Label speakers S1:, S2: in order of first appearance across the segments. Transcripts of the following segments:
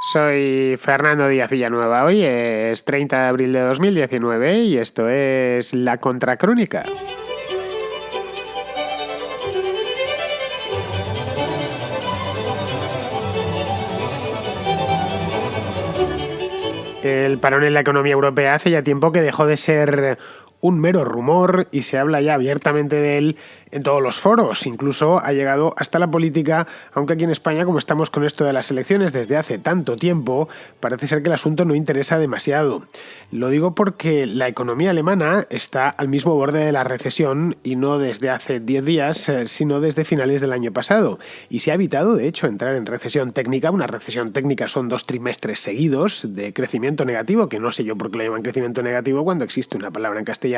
S1: Soy Fernando Díaz Villanueva. Hoy es 30 de abril de 2019 y esto es La Contracrónica. El parón en la economía europea hace ya tiempo que dejó de ser un mero rumor y se habla ya abiertamente de él en todos los foros. Incluso ha llegado hasta la política, aunque aquí en España, como estamos con esto de las elecciones desde hace tanto tiempo, parece ser que el asunto no interesa demasiado. Lo digo porque la economía alemana está al mismo borde de la recesión y no desde hace 10 días, sino desde finales del año pasado. Y se ha evitado, de hecho, entrar en recesión técnica. Una recesión técnica son 2 trimestres seguidos de crecimiento negativo, que no sé yo por qué lo llaman crecimiento negativo cuando existe una palabra en castellano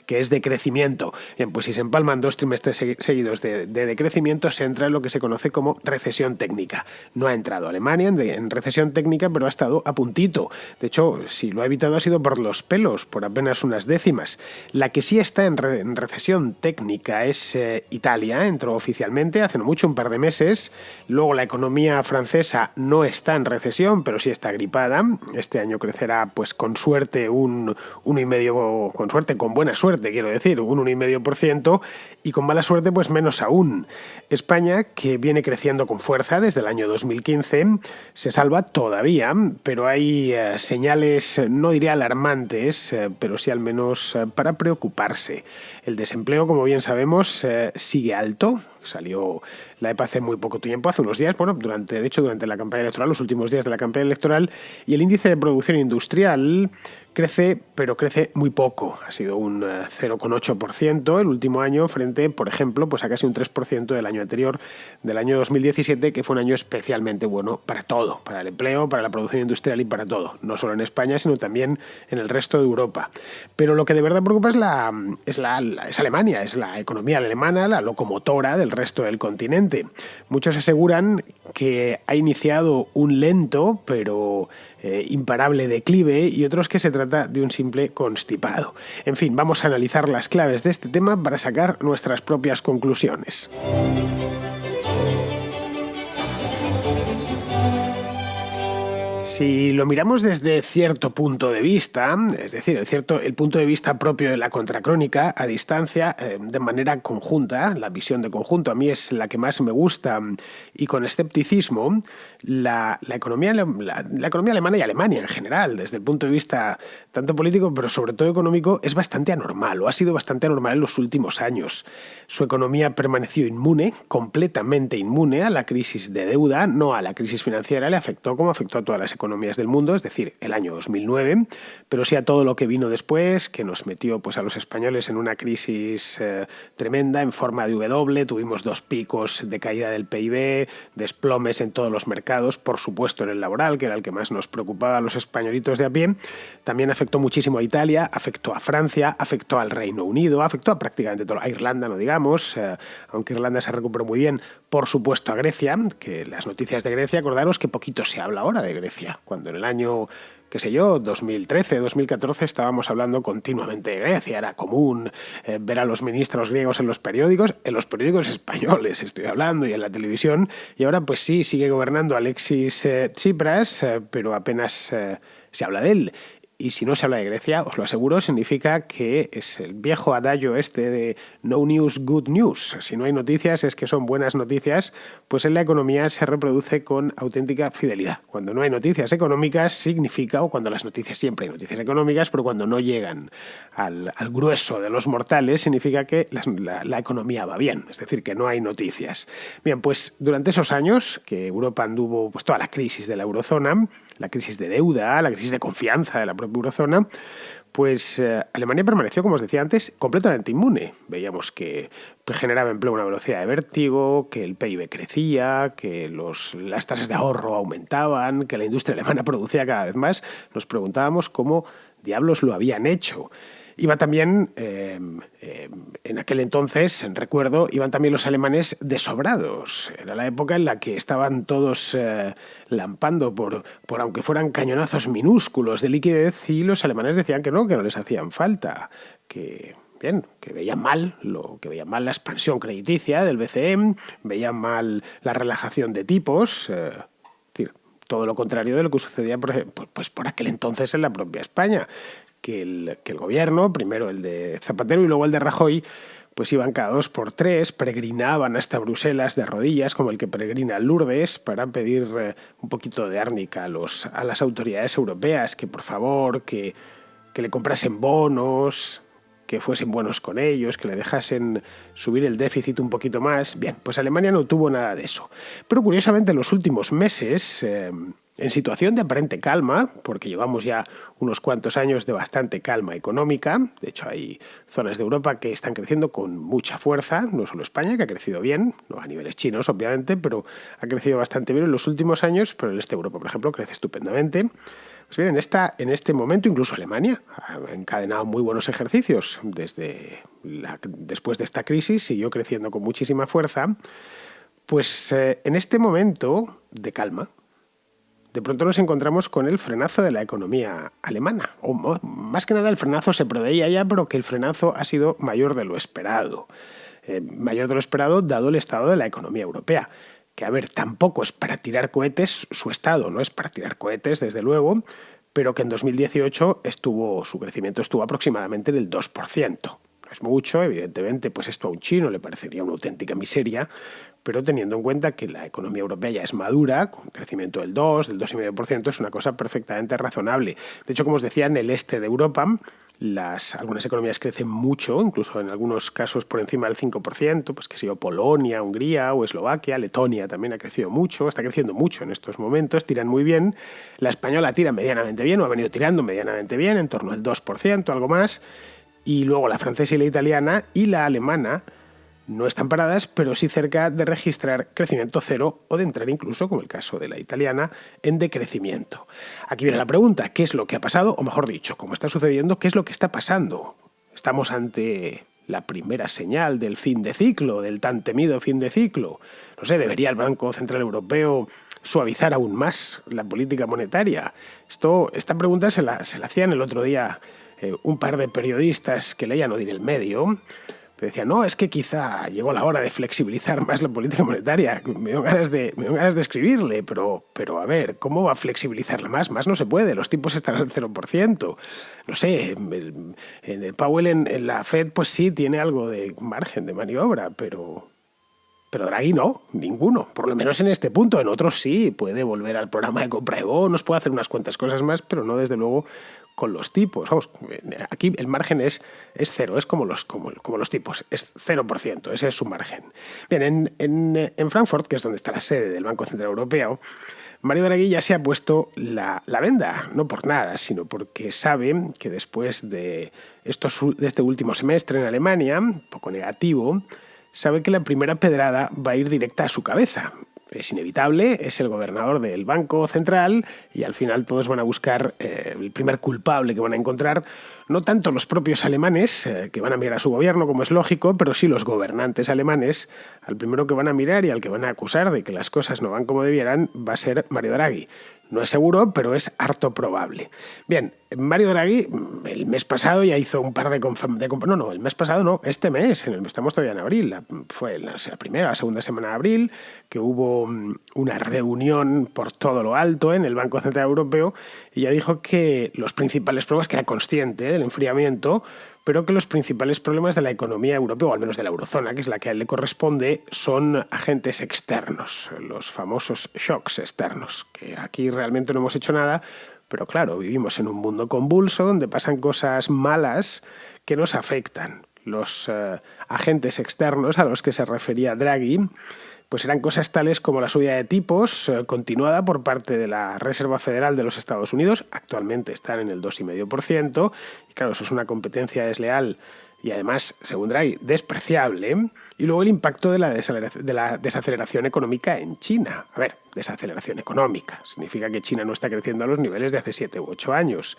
S1: que es decrecimiento. Bien, pues si se empalman 2 trimestres seguidos de decrecimiento, se entra en lo que se conoce como recesión técnica. No ha entrado Alemania en recesión técnica, pero ha estado a puntito. De hecho, si lo ha evitado ha sido por los pelos, por apenas unas décimas. La que sí está en recesión técnica es Italia. Entró oficialmente hace no mucho, un par de meses. Luego la economía francesa no está en recesión, pero sí está gripada. Este año crecerá, pues con suerte, un 1,5%, con buena suerte, quiero decir, un 1,5%, y con mala suerte, pues menos aún. España, que viene creciendo con fuerza desde el año 2015, se salva todavía, pero hay señales, no diré alarmantes, pero sí al menos para preocuparse. El desempleo, como bien sabemos, sigue alto. Salió la EPA hace muy poco tiempo, hace unos días, durante la campaña electoral, los últimos días de la campaña electoral, y el índice de producción industrial crece, pero crece muy poco. Ha sido un 0,8% el último año frente, por ejemplo, pues a casi un 3% del año anterior, del año 2017, que fue un año especialmente bueno para todo, para el empleo, para la producción industrial y para todo. No solo en España, sino también en el resto de Europa. Pero lo que de verdad preocupa es Alemania, es la economía alemana, la locomotora del resto del continente. Muchos aseguran que ha iniciado un lento, pero imparable declive, y otros que se trata de un simple constipado. En fin, vamos a analizar las claves de este tema para sacar nuestras propias conclusiones. Si lo miramos desde cierto punto de vista, es decir, el punto de vista propio de la contracrónica, a distancia, de manera conjunta, la visión de conjunto a mí es la que más me gusta, y con escepticismo, la economía alemana y Alemania en general, desde el punto de vista tanto político, pero sobre todo económico, es bastante anormal, o ha sido bastante anormal en los últimos años. Su economía permaneció inmune, completamente inmune a la crisis de deuda, no a la crisis financiera, le afectó como afectó a todas las economías del mundo, es decir, el año 2009, pero sí a todo lo que vino después, que nos metió pues a los españoles en una crisis tremenda en forma de W. Tuvimos 2 picos de caída del PIB, desplomes en todos los mercados, por supuesto en el laboral, que era el que más nos preocupaba a los españolitos de a pie. También afectó muchísimo a Italia, afectó a Francia, afectó al Reino Unido, afectó a prácticamente todo, a Irlanda no digamos, aunque Irlanda se recuperó muy bien, por supuesto a Grecia, que las noticias de Grecia, acordaros que poquito se habla ahora de Grecia, cuando en el año, 2013, 2014 estábamos hablando continuamente de Grecia, era común ver a los ministros griegos en los periódicos españoles estoy hablando, y en la televisión, y ahora pues sí, sigue gobernando Alexis Tsipras, pero apenas se habla de él. Y si no se habla de Grecia, os lo aseguro, significa que es el viejo adagio este de no news, good news. Si no hay noticias es que son buenas noticias, pues en la economía se reproduce con auténtica fidelidad. Cuando no hay noticias económicas significa, o cuando las noticias, siempre hay noticias económicas, pero cuando no llegan al grueso de los mortales, significa que la economía va bien, es decir, que no hay noticias. Bien, pues durante esos años que Europa anduvo pues toda la crisis de la eurozona, la crisis de deuda, la crisis de confianza de la propia eurozona, pues Alemania permaneció, como os decía antes, completamente inmune. Veíamos que generaba empleo a una velocidad de vértigo, que el PIB crecía, que las tasas de ahorro aumentaban, que la industria alemana producía cada vez más. Nos preguntábamos cómo diablos lo habían hecho. Iba también, en aquel entonces, recuerdo, iban también los alemanes desobrados. Era la época en la que estaban todos lampando por aunque fueran cañonazos minúsculos de liquidez, y los alemanes decían que no les hacían falta, que veían mal la expansión crediticia del BCE, veían mal la relajación de tipos, todo lo contrario de lo que sucedía por aquel entonces en la propia España, que el gobierno, primero el de Zapatero y luego el de Rajoy, pues iban cada 2 por 3, peregrinaban hasta Bruselas de rodillas, como el que peregrina a Lourdes, para pedir un poquito de árnica a las autoridades europeas, que por favor, que le comprasen bonos, que fuesen buenos con ellos, que le dejasen subir el déficit un poquito más. Bien, pues Alemania no tuvo nada de eso. Pero curiosamente en los últimos meses, en situación de aparente calma, porque llevamos ya unos cuantos años de bastante calma económica, de hecho hay zonas de Europa que están creciendo con mucha fuerza, no solo España, que ha crecido bien, no a niveles chinos obviamente, pero ha crecido bastante bien en los últimos años, pero el este de Europa, por ejemplo, crece estupendamente. Pues bien, en este momento incluso Alemania ha encadenado muy buenos ejercicios después de esta crisis, siguió creciendo con muchísima fuerza. Pues en este momento de calma, de pronto nos encontramos con el frenazo de la economía alemana. O más que nada el frenazo se preveía ya, pero que el frenazo ha sido mayor de lo esperado. Mayor de lo esperado dado el estado de la economía europea. Que, a ver, tampoco es para tirar cohetes su estado, no es para tirar cohetes, desde luego, pero que en 2018 su crecimiento estuvo aproximadamente del 2%. No es mucho, evidentemente, pues esto a un chino le parecería una auténtica miseria, pero teniendo en cuenta que la economía europea ya es madura, con un crecimiento del 2,5%, es una cosa perfectamente razonable. De hecho, como os decía, en el este de Europa, algunas economías crecen mucho, incluso en algunos casos por encima del 5%, pues que sea Polonia, Hungría o Eslovaquia, Letonia también ha crecido mucho, está creciendo mucho en estos momentos, tiran muy bien. La española tira medianamente bien, o ha venido tirando medianamente bien, en torno al 2%, algo más, y luego la francesa y la italiana y la alemana no están paradas, pero sí cerca de registrar crecimiento cero o de entrar incluso, como el caso de la italiana, en decrecimiento. Aquí viene la pregunta, ¿qué es lo que ha pasado? O mejor dicho, ¿cómo está sucediendo? ¿Qué es lo que está pasando? ¿Estamos ante la primera señal del fin de ciclo, del tan temido fin de ciclo? No sé, ¿debería el Banco Central Europeo suavizar aún más la política monetaria? Esta pregunta se la hacían el otro día un par de periodistas que leían, no diré el medio, decía, no, es que quizá llegó la hora de flexibilizar más la política monetaria. Me dio ganas de escribirle, pero a ver, ¿cómo va a flexibilizarla más? Más no se puede, los tipos están al 0%. No sé, el Powell en la Fed pues sí tiene algo de margen de maniobra, pero Draghi no, ninguno, por lo menos en este punto. En otros sí, puede volver al programa de compra de bonos, puede hacer unas cuantas cosas más, pero no desde luego con los tipos. Vamos, aquí el margen es cero, es como los tipos, es 0%, ese es su margen. Bien, en Frankfurt, que es donde está la sede del Banco Central Europeo, Mario Draghi ya se ha puesto la venda, no por nada, sino porque sabe que después de este último semestre en Alemania, un poco negativo, sabe que la primera pedrada va a ir directa a su cabeza. Es inevitable, es el gobernador del Banco Central y al final todos van a buscar el primer culpable que van a encontrar, no tanto los propios alemanes, que van a mirar a su gobierno, como es lógico, pero sí los gobernantes alemanes. Al primero que van a mirar y al que van a acusar de que las cosas no van como debieran va a ser Mario Draghi. No es seguro, pero es harto probable. Bien, Mario Draghi el mes pasado ya hizo un par de el mes pasado no, este mes, estamos todavía en abril, fue la primera o la segunda semana de abril, que hubo una reunión por todo lo alto en el Banco Central Europeo y ya dijo que los principales problemas, que era consciente del enfriamiento, pero que los principales problemas de la economía europea, o al menos de la eurozona, que es la que a él le corresponde, son agentes externos, los famosos shocks externos, que aquí realmente no hemos hecho nada, pero claro, vivimos en un mundo convulso donde pasan cosas malas que nos afectan. Los agentes externos a los que se refería Draghi pues eran cosas tales como la subida de tipos continuada por parte de la Reserva Federal de los Estados Unidos, actualmente están en el 2,5%, y claro, eso es una competencia desleal y además, según Draghi, despreciable, y luego el impacto de la desaceleración económica en China. A ver, desaceleración económica, significa que China no está creciendo a los niveles de hace 7 u 8 años.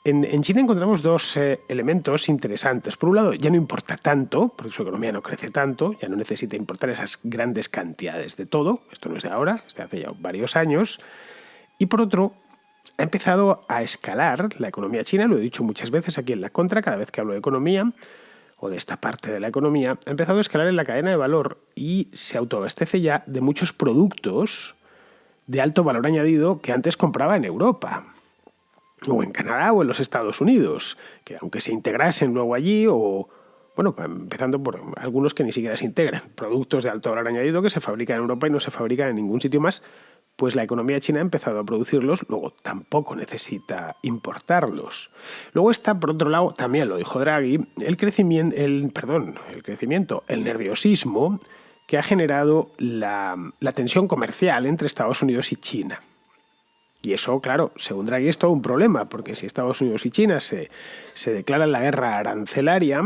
S1: En China encontramos dos elementos interesantes. Por un lado, ya no importa tanto, porque su economía no crece tanto, ya no necesita importar esas grandes cantidades de todo, esto no es de ahora, es de hace ya varios años. Y por otro, ha empezado a escalar la economía china, lo he dicho muchas veces aquí en La Contra, cada vez que hablo de economía, o de esta parte de la economía, ha empezado a escalar en la cadena de valor y se autoabastece ya de muchos productos de alto valor añadido que antes compraba en Europa, o en Canadá o en los Estados Unidos, que aunque se integrasen luego allí, o bueno, empezando por algunos que ni siquiera se integran, productos de alto valor añadido que se fabrican en Europa y no se fabrican en ningún sitio más, pues la economía china ha empezado a producirlos, luego tampoco necesita importarlos. Luego está, por otro lado, también lo dijo Draghi, el nerviosismo que ha generado la tensión comercial entre Estados Unidos y China. Y eso, claro, según Draghi es todo un problema, porque si Estados Unidos y China se declaran la guerra arancelaria,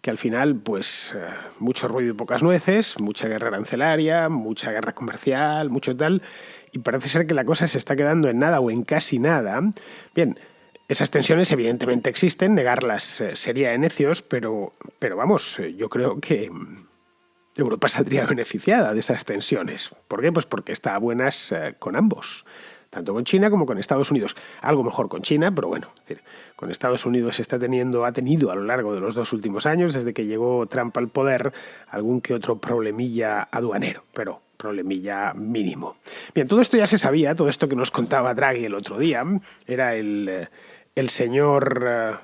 S1: que al final, pues, mucho ruido y pocas nueces, mucha guerra arancelaria, mucha guerra comercial, mucho tal, y parece ser que la cosa se está quedando en nada o en casi nada. Bien, esas tensiones evidentemente existen, negarlas sería de necios, pero vamos, yo creo que Europa saldría beneficiada de esas tensiones. ¿Por qué? Pues porque está a buenas con ambos, tanto con China como con Estados Unidos. Algo mejor con China, pero bueno, es decir, con Estados Unidos ha tenido a lo largo de los 2 últimos años, desde que llegó Trump al poder, algún que otro problemilla aduanero, pero problemilla mínimo. Bien, todo esto ya se sabía, todo esto que nos contaba Draghi el otro día, era el señor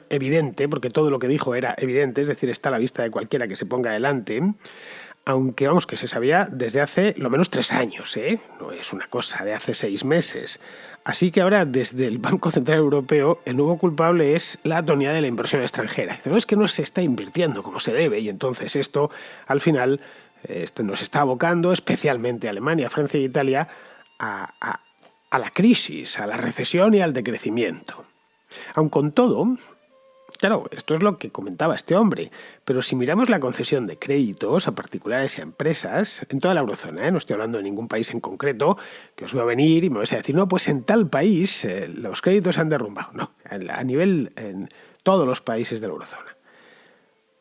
S1: evidente, porque todo lo que dijo era evidente, es decir, está a la vista de cualquiera que se ponga delante, aunque vamos, que se sabía desde hace lo menos 3 años, ¿eh? No es una cosa de hace 6 meses. Así que ahora, desde el Banco Central Europeo, el nuevo culpable es la atonía de la inversión extranjera. Dice, no, es que no se está invirtiendo como se debe, y entonces esto, al final, nos está abocando, especialmente a Alemania, Francia e Italia, a la crisis, a la recesión y al decrecimiento. Aun con todo, claro, esto es lo que comentaba este hombre, pero si miramos la concesión de créditos a particulares y a empresas, en toda la eurozona, no estoy hablando de ningún país en concreto, que os voy a venir y me vais a decir, no, pues en tal país los créditos se han derrumbado. No, a nivel en todos los países de la eurozona.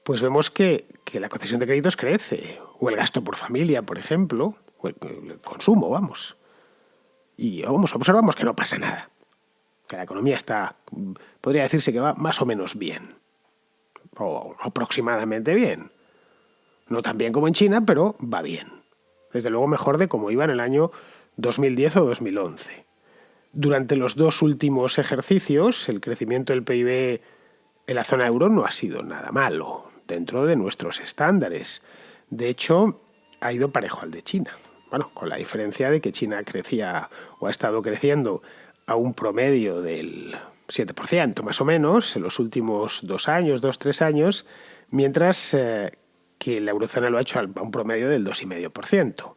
S1: Pues vemos que la concesión de créditos crece, o el gasto por familia, por ejemplo, o el consumo, vamos. Y observamos que no pasa nada, que la economía está, podría decirse que va más o menos bien, o aproximadamente bien. No tan bien como en China, pero va bien. Desde luego mejor de como iba en el año 2010 o 2011. Durante los 2 últimos ejercicios, el crecimiento del PIB en la zona euro no ha sido nada malo, dentro de nuestros estándares. De hecho, ha ido parejo al de China. Bueno, con la diferencia de que China crecía o ha estado creciendo a un promedio del 7%, más o menos, en los últimos 2-3 años, mientras que la eurozona lo ha hecho a un promedio del 2,5%.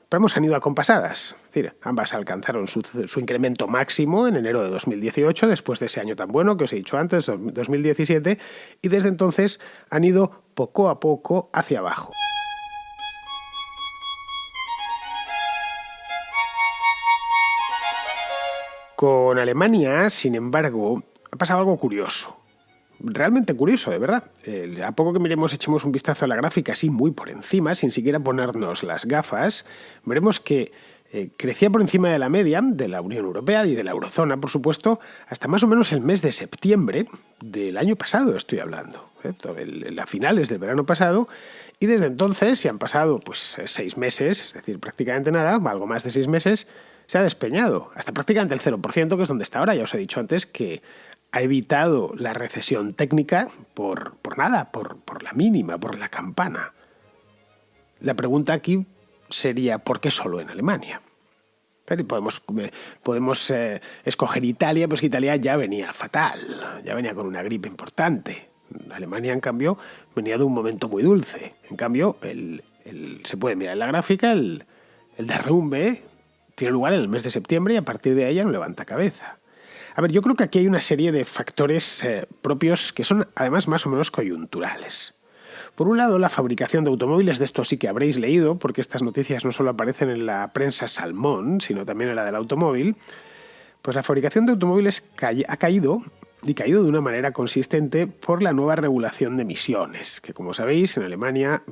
S1: Pero han ido acompasadas, es decir, ambas alcanzaron su incremento máximo en enero de 2018, después de ese año tan bueno que os he dicho antes, 2017, y desde entonces han ido poco a poco hacia abajo. Con Alemania, sin embargo, ha pasado algo curioso. Realmente curioso, de verdad. A poco que echemos un vistazo a la gráfica así muy por encima, sin siquiera ponernos las gafas, veremos que crecía por encima de la media de la Unión Europea y de la eurozona, por supuesto, hasta más o menos el mes de septiembre del año pasado, estoy hablando, a finales del verano pasado, y desde entonces, si han pasado pues 6 meses, es decir, prácticamente nada, algo más de 6 meses, se ha despeñado, hasta prácticamente el 0%, que es donde está ahora. Ya os he dicho antes que ha evitado la recesión técnica por nada, por la mínima, por la campana. La pregunta aquí sería, ¿por qué solo en Alemania? Podemos escoger Italia, pues que Italia ya venía fatal, ya venía con una gripe importante. Alemania, en cambio, venía de un momento muy dulce. En cambio, se puede mirar en la gráfica, el derrumbe tiene lugar en el mes de septiembre y a partir de ahí ya no levanta cabeza. A ver, yo creo que aquí hay una serie de factores propios que son además más o menos coyunturales. Por un lado, la fabricación de automóviles, de esto sí que habréis leído, porque estas noticias no solo aparecen en la prensa salmón, sino también en la del automóvil. Pues la fabricación de automóviles ha caído y caído de una manera consistente por la nueva regulación de emisiones, que como sabéis en Alemania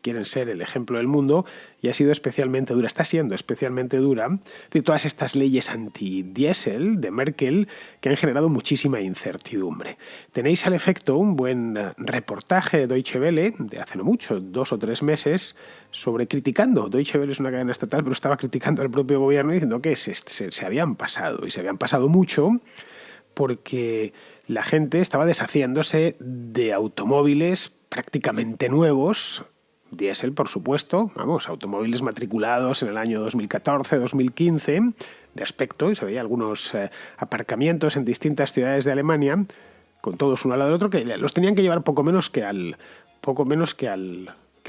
S1: quieren ser el ejemplo del mundo y ha sido especialmente dura, está siendo especialmente dura, de todas estas leyes anti-diésel de Merkel que han generado muchísima incertidumbre. Tenéis al efecto un buen reportaje de Deutsche Welle de hace no mucho, 2 o 3 meses, sobre criticando. Deutsche Welle es una cadena estatal, pero estaba criticando al propio gobierno diciendo que se habían pasado, y se habían pasado mucho porque la gente estaba deshaciéndose de automóviles prácticamente nuevos, diésel por supuesto, vamos, automóviles matriculados en el año 2014, 2015, de aspecto, y se veía algunos aparcamientos en distintas ciudades de Alemania, con todos uno al lado del otro, que los tenían que llevar poco menos que al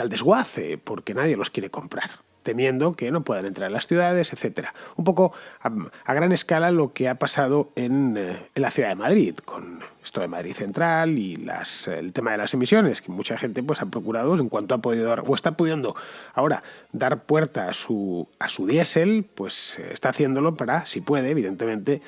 S1: desguace, porque nadie los quiere comprar, temiendo que no puedan entrar a las ciudades, etc. Un poco a gran escala lo que ha pasado en la ciudad de Madrid, con esto de Madrid Central y el tema de las emisiones, que mucha gente pues ha procurado, en cuanto ha podido o está pudiendo ahora dar puerta a su diésel, pues está haciéndolo para, si puede, evidentemente,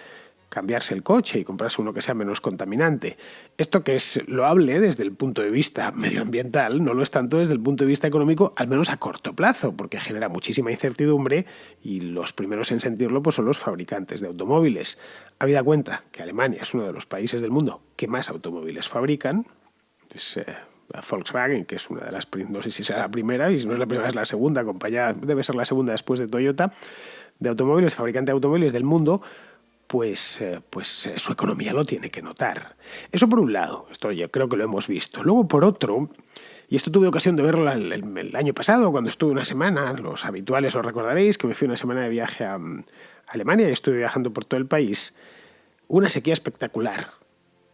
S1: cambiarse el coche y comprarse uno que sea menos contaminante. Esto que es loable desde el punto de vista medioambiental, no lo es tanto desde el punto de vista económico, al menos a corto plazo, porque genera muchísima incertidumbre y los primeros en sentirlo pues, son los fabricantes de automóviles. Habida cuenta que Alemania es uno de los países del mundo que más automóviles fabrican, es Volkswagen, que es una de las, no sé si será la primera, y si no es la primera es la segunda compañía, debe ser la segunda después de Toyota, de automóviles, fabricante de automóviles del mundo, pues su economía lo tiene que notar. Eso por un lado, esto yo creo que lo hemos visto. Luego por otro, y esto tuve ocasión de verlo el año pasado, cuando estuve una semana, los habituales os recordaréis que me fui una semana de viaje a Alemania y estuve viajando por todo el país, una sequía espectacular.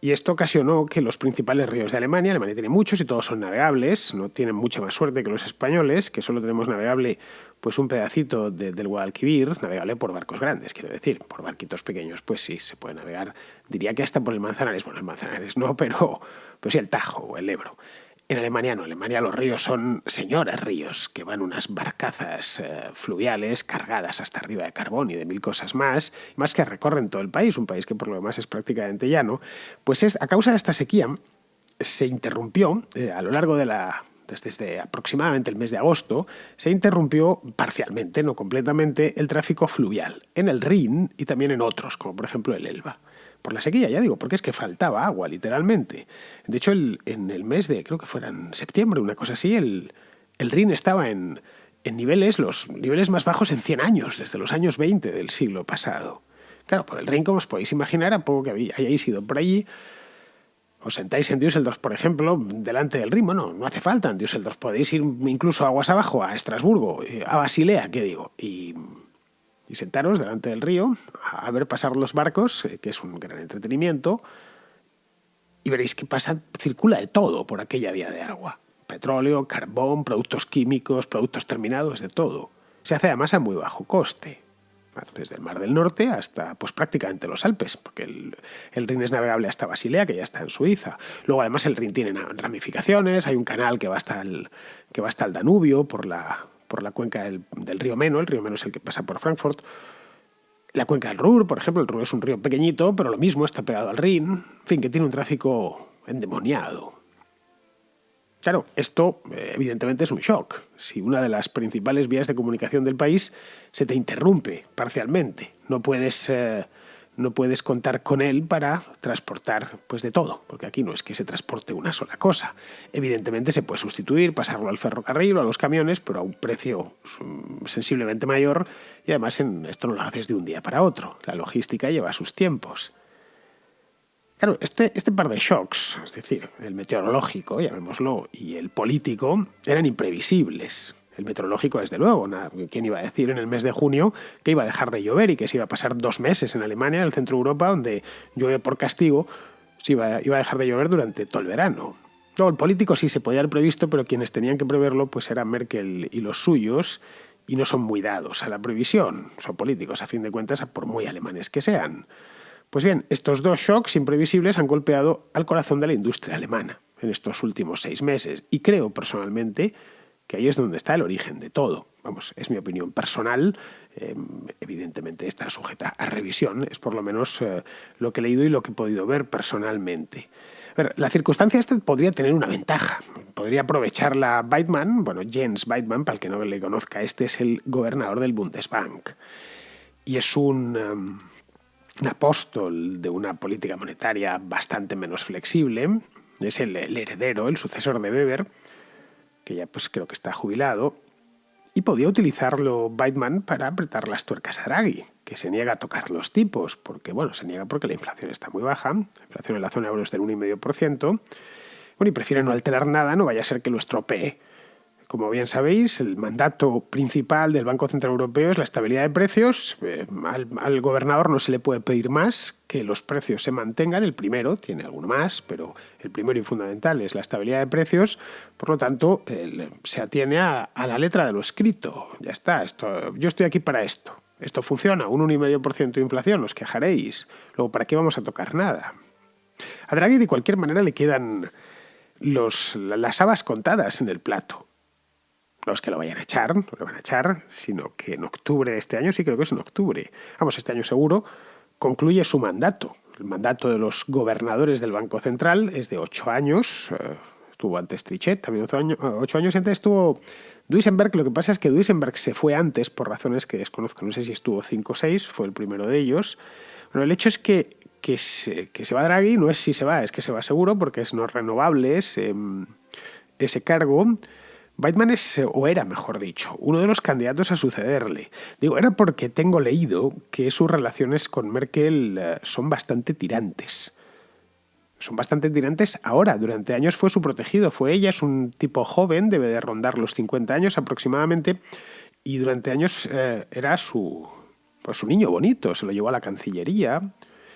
S1: Y esto ocasionó que los principales ríos de Alemania tiene muchos y todos son navegables, no tienen mucha más suerte que los españoles, que solo tenemos navegable pues un pedacito del Guadalquivir, navegable por barcos grandes, quiero decir, por barquitos pequeños, pues sí, se puede navegar, diría que hasta por el Manzanares, bueno, el Manzanares no, pero sí el Tajo o el Ebro. En Alemania no, en Alemania los ríos son señores ríos, que van unas barcazas fluviales cargadas hasta arriba de carbón y de 1000 cosas más que recorren todo el país, un país que por lo demás es prácticamente llano. Pues a causa de esta sequía se interrumpió a lo largo desde aproximadamente el mes de agosto, se interrumpió parcialmente, no completamente, el tráfico fluvial en el Rin y también en otros, como por ejemplo el Elba. Por la sequía, ya digo, porque es que faltaba agua, literalmente. De hecho, en el mes de, creo que fuera en septiembre, una cosa así, el Rin estaba en los niveles más bajos en 100 años, desde los años 20 del siglo pasado. Claro, por el Rin, como os podéis imaginar, a poco que hayáis ido por allí, os sentáis en Düsseldorf, por ejemplo, delante del Rin. Bueno, no hace falta en Düsseldorf, podéis ir incluso aguas abajo, a Estrasburgo, a Basilea, ¿qué digo? Y sentaros delante del río a ver pasar los barcos, que es un gran entretenimiento, y veréis que circula de todo por aquella vía de agua. Petróleo, carbón, productos químicos, productos terminados, de todo. Se hace además a muy bajo coste. Desde el Mar del Norte hasta pues prácticamente los Alpes, porque el Rin es navegable hasta Basilea, que ya está en Suiza. Luego además el Rin tiene ramificaciones, hay un canal que va hasta el Danubio por la cuenca del río Meno. El río Meno es el que pasa por Frankfurt. La cuenca del Ruhr, por ejemplo, el Ruhr es un río pequeñito, pero lo mismo está pegado al Rin. En fin, que tiene un tráfico endemoniado. Claro, esto evidentemente es un shock. Si una de las principales vías de comunicación del país se te interrumpe parcialmente, no puedes contar con él para transportar pues de todo, porque aquí no es que se transporte una sola cosa. Evidentemente se puede sustituir, pasarlo al ferrocarril o a los camiones, pero a un precio sensiblemente mayor, y además esto no lo haces de un día para otro. La logística lleva sus tiempos. Claro, este par de shocks, es decir, el meteorológico, llamémoslo, y el político, eran imprevisibles. El meteorológico, desde luego, ¿quién iba a decir en el mes de junio que iba a dejar de llover y que se iba a pasar 2 meses en Alemania, en el centro de Europa, donde llueve por castigo, iba a dejar de llover durante todo el verano? Luego, el político sí se podía haber previsto, pero quienes tenían que preverlo pues eran Merkel y los suyos, y no son muy dados a la previsión. Son políticos, a fin de cuentas, por muy alemanes que sean. Pues bien, estos 2 shocks imprevisibles han golpeado al corazón de la industria alemana en estos últimos 6 meses, y creo personalmente que ahí es donde está el origen de todo. Vamos, es mi opinión personal, evidentemente está sujeta a revisión, es por lo menos lo que he leído y lo que he podido ver personalmente. A ver, la circunstancia esta podría tener una ventaja. Podría aprovecharla Weidmann, bueno, Jens Weidmann, para el que no le conozca, este es el gobernador del Bundesbank y es un apóstol de una política monetaria bastante menos flexible. Es el heredero, el sucesor de Weber, que ya pues creo que está jubilado, y podía utilizarlo Weidmann para apretar las tuercas a Draghi, que se niega a tocar los tipos, porque bueno, se niega porque la inflación está muy baja, la inflación en la zona euro es del 1,5%, bueno, y prefiere no alterar nada, no vaya a ser que lo estropee. Como bien sabéis, el mandato principal del Banco Central Europeo es la estabilidad de precios. Al gobernador no se le puede pedir más que los precios se mantengan. El primero, tiene alguno más, pero el primero y fundamental es la estabilidad de precios. Por lo tanto, se atiene a la letra de lo escrito. Ya está, yo estoy aquí para esto. Esto funciona, un 1,5% de inflación, os quejaréis. Luego, ¿para qué vamos a tocar nada? A Draghi, de cualquier manera, le quedan las habas contadas en el plato. No es que lo vayan a echar, no lo van a echar, sino que en octubre de este año, sí creo que es en octubre, vamos, este año seguro, concluye su mandato. El mandato de los gobernadores del Banco Central es de 8 años, estuvo antes Trichet, también 8 años, antes estuvo Duisenberg. Lo que pasa es que Duisenberg se fue antes por razones que desconozco, no sé si estuvo 5 o 6, fue el primero de ellos. Bueno, el hecho es que se va Draghi, no es si se va, es que se va seguro, porque es no renovable ese cargo. Weidmann era, mejor dicho, uno de los candidatos a sucederle. Digo, era porque tengo leído que sus relaciones con Merkel son bastante tirantes. Son bastante tirantes ahora. Durante años fue su protegido. Fue ella, es un tipo joven, debe de rondar los 50 años aproximadamente, y durante años era su niño bonito. Se lo llevó a la Cancillería.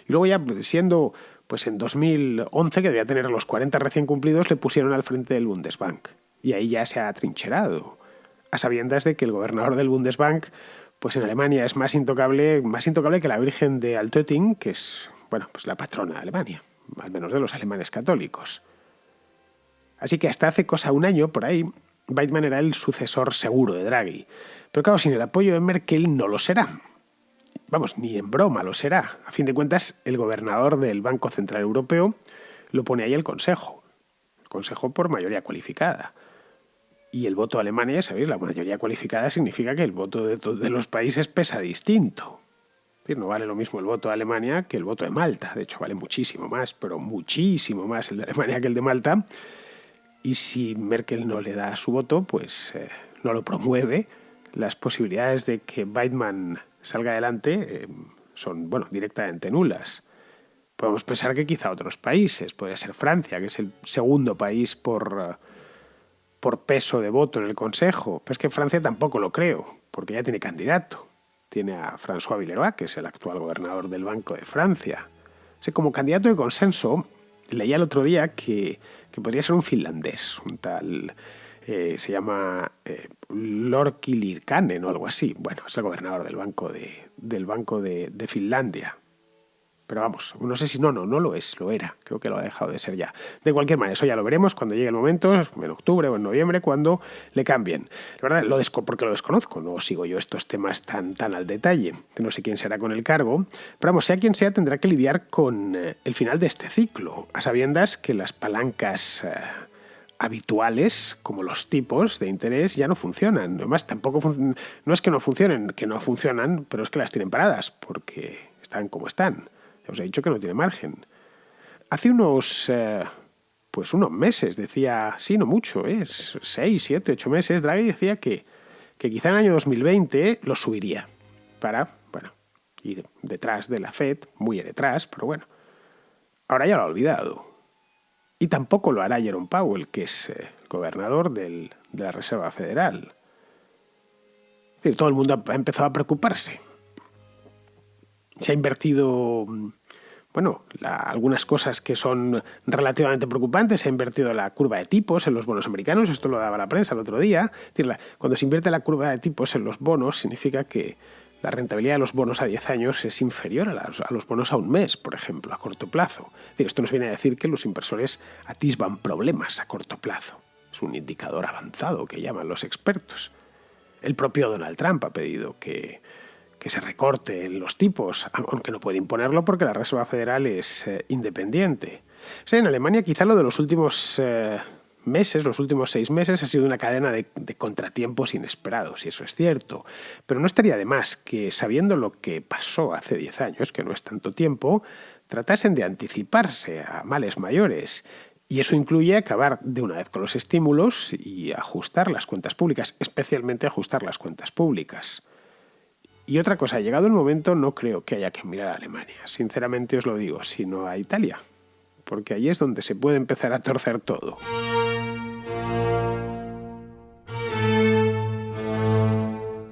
S1: Y luego ya siendo, pues en 2011, que debía tener los 40 recién cumplidos, le pusieron al frente del Bundesbank. Y ahí ya se ha atrincherado, a sabiendas de que el gobernador del Bundesbank, pues en Alemania es más intocable que la Virgen de Altötting, que es, bueno, pues la patrona de Alemania, al menos de los alemanes católicos. Así que hasta hace cosa un año, por ahí, Weidmann era el sucesor seguro de Draghi. Pero claro, sin el apoyo de Merkel no lo será. Vamos, ni en broma lo será. A fin de cuentas, el gobernador del Banco Central Europeo lo pone ahí el Consejo. El Consejo por mayoría cualificada. Y el voto de Alemania, sabéis, la mayoría cualificada significa que el voto de los países pesa distinto. Es decir, no vale lo mismo el voto de Alemania que el voto de Malta. De hecho, vale muchísimo más, pero muchísimo más el de Alemania que el de Malta. Y si Merkel no le da su voto, pues no lo promueve, las posibilidades de que Weidmann salga adelante son, bueno, directamente nulas. Podemos pensar que quizá otros países, podría ser Francia, que es el segundo país por peso de voto en el Consejo. Pero es que Francia tampoco lo creo, porque ya tiene candidato. Tiene a François Villeroy, que es el actual gobernador del Banco de Francia. O sea, como candidato de consenso, leía el otro día que podría ser un finlandés, un tal, se llama Lorki Lirkanen o algo así. Bueno, es el gobernador del Banco de Finlandia. Pero vamos, no sé si no lo es, lo era. Creo que lo ha dejado de ser ya. De cualquier manera, eso ya lo veremos cuando llegue el momento, en octubre o en noviembre, cuando le cambien. La verdad, porque lo desconozco, no sigo yo estos temas tan al detalle, que no sé quién será con el cargo. Pero vamos, sea quien sea, tendrá que lidiar con el final de este ciclo, a sabiendas que las palancas habituales, como los tipos de interés, ya no funcionan. Además, no es que no funcionan, pero es que las tienen paradas, porque están como están. Ya os he dicho que no tiene margen. Hace unos meses decía, sí, no mucho, 6, 7, 8 meses, Draghi decía que quizá en el año 2020 lo subiría para, bueno, ir detrás de la Fed, muy detrás, pero bueno, ahora ya lo ha olvidado. Y tampoco lo hará Jerome Powell, que es el gobernador de la Reserva Federal. Es decir, todo el mundo ha empezado a preocuparse. Se ha invertido, bueno, algunas cosas que son relativamente preocupantes. Se ha invertido la curva de tipos en los bonos americanos. Esto lo daba la prensa el otro día. Es decir, cuando se invierte la curva de tipos en los bonos, significa que la rentabilidad de los bonos a 10 años es inferior a los bonos a un mes, por ejemplo, a corto plazo. Es decir, esto nos viene a decir que los inversores atisban problemas a corto plazo. Es un indicador avanzado que llaman los expertos. El propio Donald Trump ha pedido que se recorte en los tipos, aunque no puede imponerlo porque la Reserva Federal es independiente. O sea, en Alemania quizá lo de los últimos meses, los últimos 6 meses, ha sido una cadena de contratiempos inesperados, y eso es cierto. Pero no estaría de más que, sabiendo lo que pasó hace 10 años, que no es tanto tiempo, tratasen de anticiparse a males mayores. Y eso incluye acabar de una vez con los estímulos y ajustar las cuentas públicas, especialmente ajustar las cuentas públicas. Y otra cosa, llegado el momento, no creo que haya que mirar a Alemania, sinceramente os lo digo, sino a Italia, porque ahí es donde se puede empezar a torcer todo.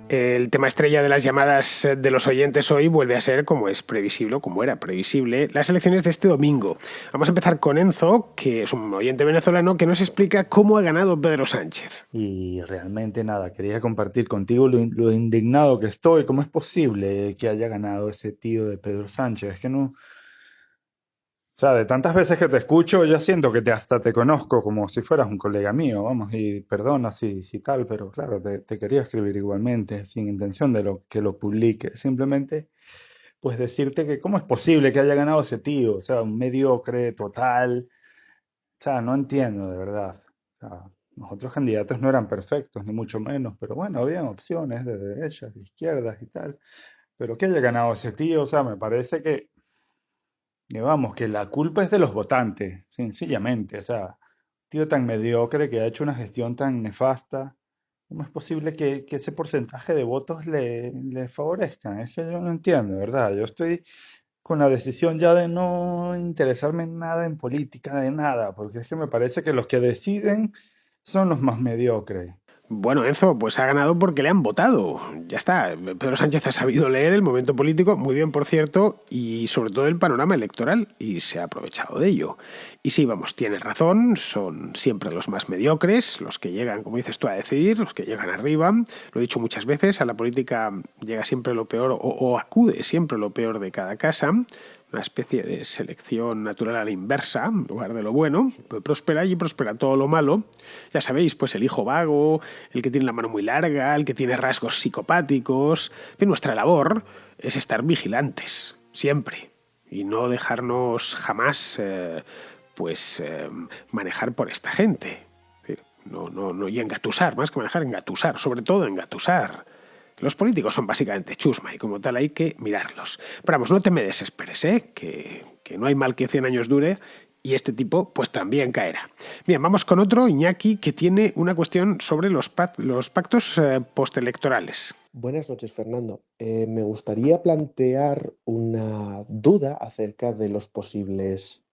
S1: El tema estrella de las llamadas de los oyentes hoy vuelve a ser, como es previsible, como era previsible, las elecciones de este domingo. Vamos a empezar con Enzo, que es un oyente venezolano que nos explica cómo ha ganado Pedro Sánchez.
S2: Y realmente nada, quería compartir contigo lo indignado que estoy. ¿Cómo es posible que haya ganado ese tío de Pedro Sánchez? Es que no, o sea, de tantas veces que te escucho, yo siento que hasta te conozco como si fueras un colega mío, vamos, y perdona si tal, pero claro, te quería escribir igualmente, sin intención de que lo publique. Simplemente, pues decirte que cómo es posible que haya ganado ese tío, o sea, un mediocre total. O sea, no entiendo de verdad. O sea, los otros candidatos no eran perfectos, ni mucho menos, pero bueno, habían opciones de derechas, de izquierdas y tal. Pero que haya ganado ese tío, o sea, me parece que vamos, que la culpa es de los votantes, sencillamente. O sea, tío tan mediocre que ha hecho una gestión tan nefasta. ¿Cómo es posible que ese porcentaje de votos le favorezcan? Es que yo no entiendo, ¿verdad? Yo estoy con la decisión ya de no interesarme en nada en política, de nada, porque es que me parece que los que deciden son los más mediocres.
S1: Bueno, Enzo, pues ha ganado porque le han votado. Ya está. Pedro Sánchez ha sabido leer el momento político, muy bien por cierto, y sobre todo el panorama electoral, y se ha aprovechado de ello. Y sí, vamos, tienes razón, son siempre los más mediocres, los que llegan, como dices tú, a decidir, los que llegan arriba. Lo he dicho muchas veces, a la política llega siempre lo peor o acude siempre lo peor de cada casa. Una especie de selección natural a la inversa, en lugar de lo bueno, pues prospera y prospera todo lo malo. Ya sabéis, pues el hijo vago, el que tiene la mano muy larga, el que tiene rasgos psicopáticos. Que nuestra labor es estar vigilantes, siempre, y no dejarnos jamás manejar por esta gente. No, y engatusar, más que manejar, engatusar, sobre todo engatusar. Los políticos son básicamente chusma y como tal hay que mirarlos. Pero vamos, no te me desesperes, que no hay mal que 100 años dure y este tipo pues también caerá. Bien, vamos con otro, Iñaki, que tiene una cuestión sobre los pactos postelectorales.
S3: Buenas noches, Fernando. Me gustaría plantear una duda acerca de los posibles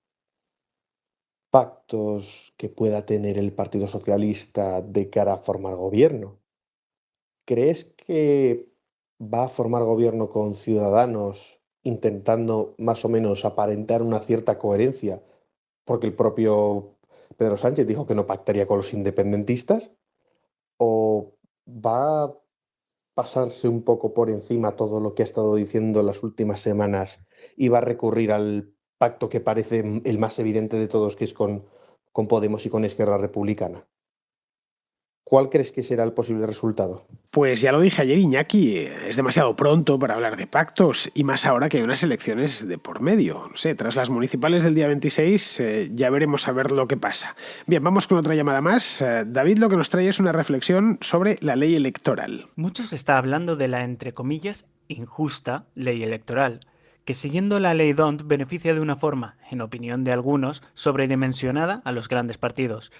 S3: pactos que pueda tener el Partido Socialista de cara a formar gobierno. ¿Crees que va a formar gobierno con Ciudadanos intentando más o menos aparentar una cierta coherencia? Porque el propio Pedro Sánchez dijo que no pactaría con los independentistas. ¿O va a pasarse un poco por encima todo lo que ha estado diciendo las últimas semanas y va a recurrir al pacto que parece el más evidente de todos, que es con Podemos y con Esquerra Republicana? ¿Cuál crees que será el posible resultado?
S1: Pues ya lo dije ayer, Iñaki, es demasiado pronto para hablar de pactos, y más ahora que hay unas elecciones de por medio. No sé, tras las municipales del día 26 ya veremos a ver lo que pasa. Bien, vamos con otra llamada más. David lo que nos trae es una reflexión sobre la ley electoral.
S4: Mucho se está hablando de la, entre comillas, injusta ley electoral, que siguiendo la ley DONT beneficia de una forma, en opinión de algunos, sobredimensionada a los grandes partidos.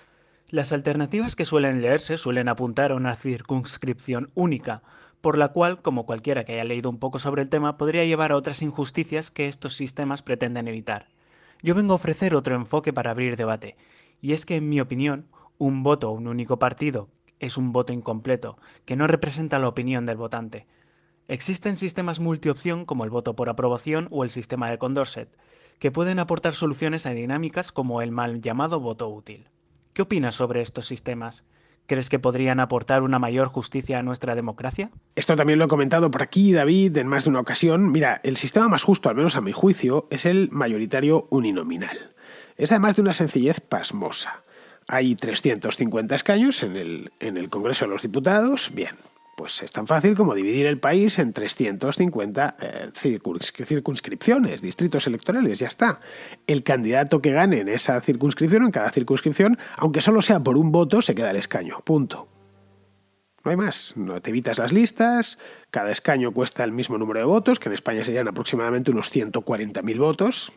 S4: Las alternativas que suelen leerse suelen apuntar a una circunscripción única, por la cual, como cualquiera que haya leído un poco sobre el tema, podría llevar a otras injusticias que estos sistemas pretenden evitar. Yo vengo a ofrecer otro enfoque para abrir debate, y es que, en mi opinión, un voto a un único partido es un voto incompleto, que no representa la opinión del votante. Existen sistemas multiopción como el voto por aprobación o el sistema de Condorcet, que pueden aportar soluciones a dinámicas como el mal llamado voto útil. ¿Qué opinas sobre estos sistemas? ¿Crees que podrían aportar una mayor justicia a nuestra democracia?
S1: Esto también lo he comentado por aquí, David, en más de una ocasión. Mira, el sistema más justo, al menos a mi juicio, es el mayoritario uninominal. Es además de una sencillez pasmosa. Hay 350 escaños en el Congreso de los Diputados. Bien, pues es tan fácil como dividir el país en 350 circunscripciones, distritos electorales, ya está. El candidato que gane en esa circunscripción, en cada circunscripción, aunque solo sea por un voto, se queda el escaño, punto. No hay más, no te evitas las listas, cada escaño cuesta el mismo número de votos, que en España serían aproximadamente unos 140.000 votos,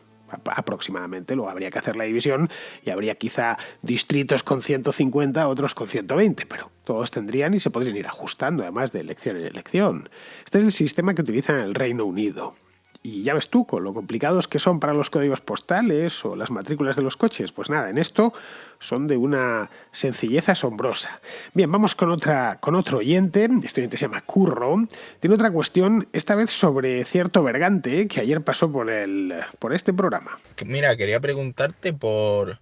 S1: aproximadamente, luego habría que hacer la división y habría quizá distritos con 150, otros con 120, pero todos tendrían y se podrían ir ajustando además de elección en elección. Este es el sistema que utilizan en el Reino Unido. Y ya ves tú, con lo complicados que son para los códigos postales o las matrículas de los coches, pues nada, en esto son de una sencillez asombrosa. Bien, vamos con otro oyente. Este oyente se llama Curro. Tiene otra cuestión, esta vez sobre cierto Bergante, que ayer pasó por este programa.
S5: Mira, quería preguntarte por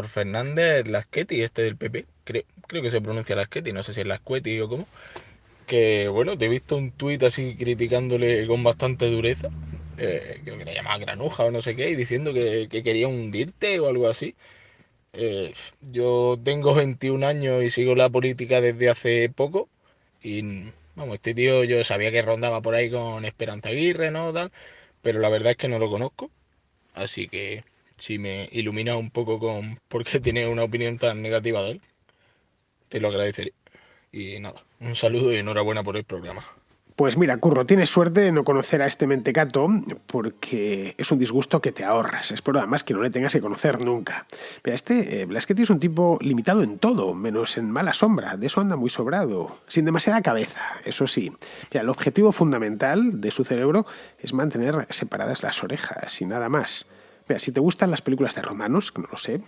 S5: Fernández Lasqueti, este del PP. Creo que se pronuncia Lasqueti, no sé si es Lasqueti o cómo. Que bueno, te he visto un tuit así criticándole con bastante dureza, creo que le llamaba granuja o no sé qué, y diciendo que quería hundirte o algo así. Yo tengo 21 años y sigo la política desde hace poco, y vamos, este tío yo sabía que rondaba por ahí con Esperanza Aguirre, ¿no? Tal, pero la verdad es que no lo conozco, así que si me iluminas un poco con por qué tiene una opinión tan negativa de él, te lo agradeceré. Y nada, un saludo y enhorabuena por el programa.
S1: Pues mira, Curro, tienes suerte de no conocer a este mentecato porque es un disgusto que te ahorras. Espero además que no le tengas que conocer nunca. Mira, Lasqueti es un tipo limitado en todo, menos en mala sombra. De eso anda muy sobrado, sin demasiada cabeza, eso sí. Mira, el objetivo fundamental de su cerebro es mantener separadas las orejas y nada más. Mira, si te gustan las películas de romanos, que no lo sé,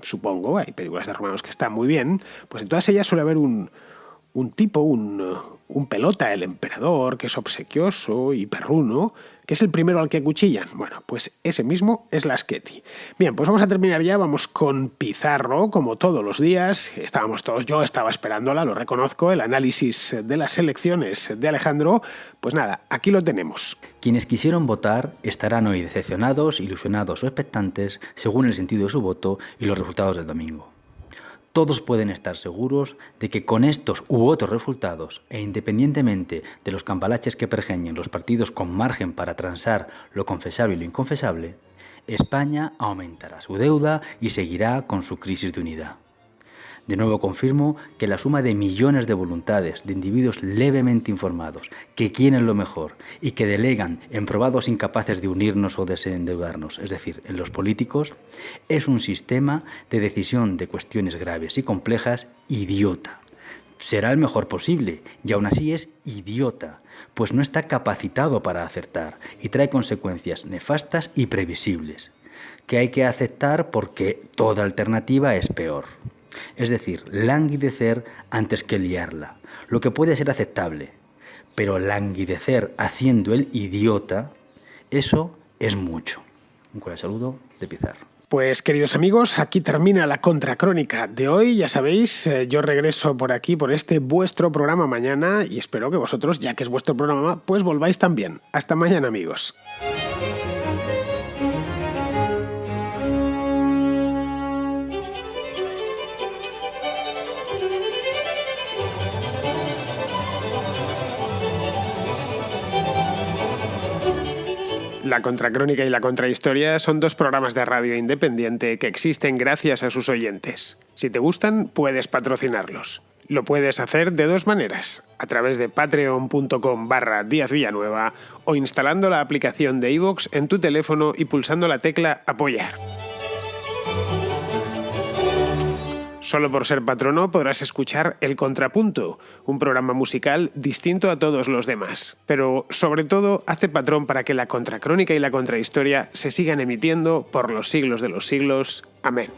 S1: supongo, hay películas de romanos que están muy bien, pues en todas ellas suele haber un pelota, el emperador, que es obsequioso y perruno, que es el primero al que acuchillan. Bueno, pues ese mismo es Lasqueti. Bien, pues vamos a terminar ya, vamos con Pizarro, como todos los días. Yo estaba esperándola, lo reconozco, el análisis de las elecciones de Alejandro. Pues nada, aquí lo tenemos.
S6: Quienes quisieron votar estarán hoy decepcionados, ilusionados o expectantes, según el sentido de su voto y los resultados del domingo. Todos pueden estar seguros de que con estos u otros resultados, e independientemente de los cambalaches que pergeñen los partidos con margen para transar lo confesable y lo inconfesable, España aumentará su deuda y seguirá con su crisis de unidad. De nuevo confirmo que la suma de millones de voluntades de individuos levemente informados, que quieren lo mejor y que delegan en probados incapaces de unirnos o desendeudarnos, es decir, en los políticos, es un sistema de decisión de cuestiones graves y complejas idiota. Será el mejor posible y aún así es idiota, pues no está capacitado para acertar y trae consecuencias nefastas y previsibles, que hay que aceptar porque toda alternativa es peor. Es decir, languidecer antes que liarla, lo que puede ser aceptable, pero languidecer haciendo el idiota, eso es mucho. Un cordial saludo de Pizarro.
S1: Pues queridos amigos, aquí termina la contracrónica de hoy. Ya sabéis, yo regreso por aquí, por este vuestro programa mañana y espero que vosotros, ya que es vuestro programa, pues volváis también. Hasta mañana, amigos. La Contracrónica y la Contrahistoria son dos programas de radio independiente que existen gracias a sus oyentes. Si te gustan, puedes patrocinarlos. Lo puedes hacer de dos maneras, a través de patreon.com/Díaz Villanueva o instalando la aplicación de iVoox en tu teléfono y pulsando la tecla Apoyar. Solo por ser patrono podrás escuchar El Contrapunto, un programa musical distinto a todos los demás. Pero, sobre todo, hazte patrón para que la Contracrónica y la Contrahistoria se sigan emitiendo por los siglos de los siglos. Amén.